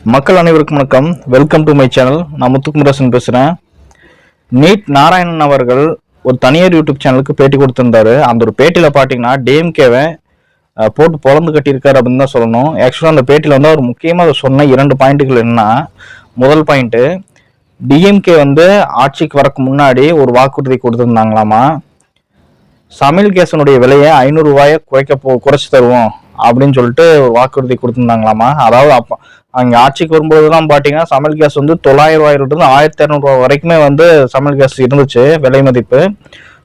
மக்கள் அனைவருக்கும் வணக்கம். Welcome to my channel. நான் முத்துக்குமரசன் பேசுகிறேன். நீட் நாராயணன் அவர்கள் ஒரு தனியார் யூடியூப் சேனலுக்கு பேட்டி கொடுத்திருந்தாரு. அந்த ஒரு பேட்டியில் பார்த்தீங்கன்னா டிஎம்கேவை போட்டு பொழந்து கட்டியிருக்காரு அப்படின்னு தான் சொல்லணும். ஆக்சுவலாக அந்த பேட்டியில் வந்து அவர் முக்கியமாக சொன்ன 2 பாயிண்ட்டுகள் என்னன்னா, முதல் பாயிண்ட்டு, டிஎம்கே வந்து ஆட்சிக்கு வரக்கு முன்னாடி ஒரு வாக்குறுதி கொடுத்துருந்தாங்களாமா, சமையல் கேஸனுடைய விலையை 500 ரூபாயை குறைச்சி தருவோம் அப்படின்னு சொல்லிட்டு வாக்குறுதி கொடுத்துருந்தாங்களாமா. அதாவது அப்போ அங்கே ஆட்சிக்கு வரும்போதுலாம் பார்த்தீங்கன்னா சமையல் கேஸ் வந்து 900 ரூபாயிலிருந்து 1200 ரூபா வரைக்குமே வந்து சமையல் கேஸ் இருந்துச்சு விலை மதிப்பு.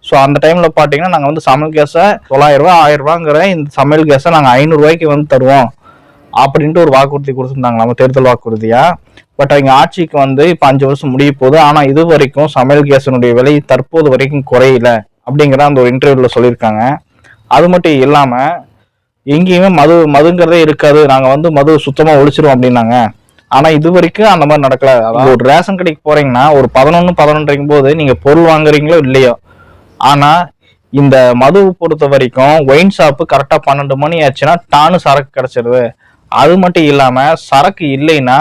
ஸோ அந்த டைமில் பார்த்தீங்கன்னா நாங்கள் வந்து சமையல் கேஸை 900 ரூபா 1000 ரூபாங்கிற இந்த சமையல் கேஸை நாங்கள் 500 ரூபாய்க்கு வந்து தருவோம் அப்படின்ட்டு ஒரு வாக்குறுதி கொடுத்துருந்தாங்களாமா, தேர்தல் வாக்குறுதியா. பட் அவங்க ஆட்சிக்கு வந்து இப்போ 5 வருஷம் முடிய போகுது. ஆனால் இது வரைக்கும் சமையல் கேஸினுடைய விலை தற்போது வரைக்கும் குறையல அப்படிங்கிற அந்த ஒரு இன்டர்வியூவில் சொல்லியிருக்காங்க. அது மட்டும் இல்லாமல் எங்கேயுமே மதுங்கிறதே இருக்காது, நாங்கள் வந்து மது சுத்தமாக ஒழிச்சிரும் அப்படின்னாங்க. ஆனால் இது வரைக்கும் அந்த மாதிரி நடக்கல. அதாவது ஒரு ரேஷன் கடைக்கு போறீங்கன்னா ஒரு 11-12 போது நீங்கள் பொருள் வாங்குறீங்களோ இல்லையோ, ஆனால் இந்த மதுவை பொறுத்த வரைக்கும் ஒயின் ஷாப்பு கரெக்டாக 12 மணி ஆச்சுன்னா டானு சரக்கு கிடைச்சிருது. அது மட்டும் இல்லாமல் சரக்கு இல்லைன்னா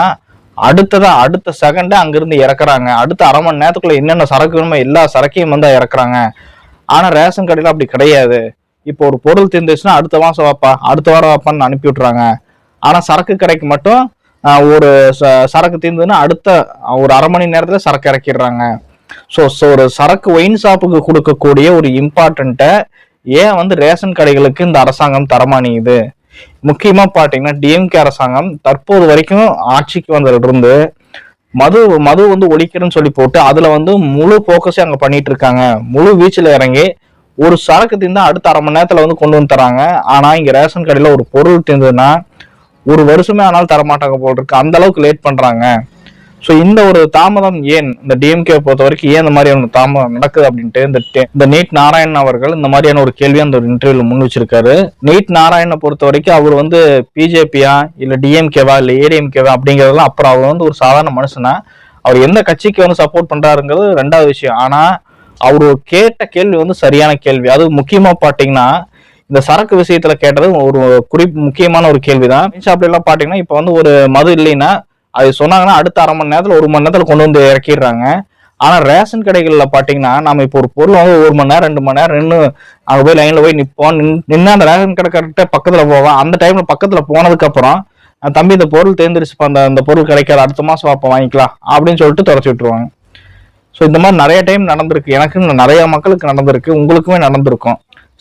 அடுத்த செகண்டே அங்கிருந்து இறக்குறாங்க. அடுத்த அரை மணி நேரத்துக்குள்ள என்னென்ன சரக்கு வேணுமோ எல்லா சரக்கையும் வந்து இறக்குறாங்க. ஆனால் ரேஷன் கடையில் அப்படி கிடையாது. இப்போ ஒரு பொருள் தீர்ந்துச்சுன்னா அடுத்த மாசம் வாப்பா, அடுத்த வாரம் வாப்பான்னு அனுப்பி விட்டுறாங்க. ஆனால் சரக்கு கடைக்கு மட்டும் ஒரு சரக்கு தீர்ந்ததுன்னா அடுத்த ஒரு அரை மணி நேரத்துல சரக்கு இறக்கிடுறாங்க. ஸோ ஒரு சரக்கு ஒயின் ஷாப்புக்கு கொடுக்கக்கூடிய ஒரு இம்பார்ட்டண்ட்டை ஏன் வந்து ரேஷன் கடைகளுக்கு இந்த அரசாங்கம் தரமானியுது? முக்கியமா பாத்தீங்கன்னா டிஎம்கே அரசாங்கம் தற்போது வரைக்கும் ஆட்சிக்கு வந்ததிலிருந்து மது வந்து ஒழிக்கிறேன்னு சொல்லி போட்டு அதுல வந்து முழு போக்கஸே அங்க பண்ணிட்டு இருக்காங்க. முழு வீச்சுல இறங்கி ஒரு சரக்கு தீர்ந்தா அடுத்த அரை மணி நேரத்துல வந்து கொண்டு வந்து தராங்க. ஆனா இங்க ரேஷன் கடையில ஒரு பொருள் தீர்ந்ததுன்னா ஒரு வருஷமே ஆனாலும் தரமாட்டாங்க போல் இருக்கு, அந்த அளவுக்கு லேட் பண்றாங்க. ஸோ இந்த ஒரு தாமதம் ஏன் இந்த டிஎம்கே பொறுத்த வரைக்கும் ஏன் இந்த மாதிரியான தாமதம் நடக்குது அப்படின்ட்டு இந்த நீட் நாராயணன் அவர்கள் இந்த மாதிரியான ஒரு கேள்வி அந்த ஒரு இன்டர்வியூல முன் வச்சிருக்காரு. நீட் நாராயணனை பொறுத்த வரைக்கும் அவர் வந்து பிஜேபியா இல்ல டிஎம்கேவா இல்ல ஏடிஎம்கேவா அப்படிங்கிறதெல்லாம் அப்புறம் அவர் வந்து ஒரு சாதாரண மனுஷனா, அவர் எந்த கட்சிக்கு வந்து சப்போர்ட் பண்றாருங்கிறது 2வது விஷயம். ஆனா அவரு கேட்ட கேள்வி வந்து சரியான கேள்வி. அது முக்கியமா பாத்தீங்கன்னா இந்த சரக்கு விஷயத்துல கேட்டது ஒரு முக்கியமான ஒரு கேள்விதான். ஷாப்ல எல்லாம் பாத்தீங்கன்னா இப்ப வந்து ஒரு மது இல்லைன்னா அது சொன்னாங்கன்னா அடுத்த அரை மணி நேரத்துல 1 மணி நேரத்துல கொண்டு வந்து இறக்கிடுறாங்க. ஆனா ரேஷன் கடைகள்ல பாத்தீங்கன்னா நம்ம இப்போ ஒரு பொருள் வந்து 1 மணி நேரம் 2 மணி நேரம் நின்று அங்க போய் லைன்ல போய் நிற்போம். நின்று அந்த ரேஷன் கடை கரெக்டா பக்கத்துல போவோம். அந்த டைம்ல பக்கத்துல போனதுக்கு அப்புறம் தம்பி இந்த பொருள் தேர்ந்தெடுச்சு அந்த பொருள் கிடைக்காது, அடுத்த மாசம் வாப்ப வாங்கிக்கலாம் அப்படின்னு சொல்லிட்டு துரச்சி விட்டுருவாங்க. ஸோ இந்த மாதிரி நிறைய டைம் நடந்திருக்கு. எனக்கு நிறைய மக்களுக்கு நடந்திருக்கு, உங்களுக்குமே நடந்திருக்கும்.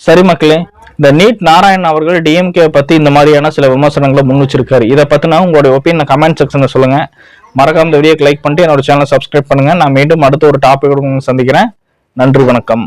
சரி மக்களே, இந்த நீட் நாராயணன் அவர்கள் டிஎம்கே பத்தி இந்த மாதிரியான சில விமர்சனங்களை முன் வச்சிருக்காரு. இதை பத்தினா உங்களுடைய ஒப்பீனியன் கமெண்ட் செக்ஷன்ல சொல்லுங்க. மறக்காம இந்த வீடியோக்கு லைக் பண்ணிட்டு என்னோட சேனலை சப்ஸ்கிரைப் பண்ணுங்க. நான் மீண்டும் அடுத்த ஒரு டாபிக் சந்திக்கிறேன். நன்றி, வணக்கம்.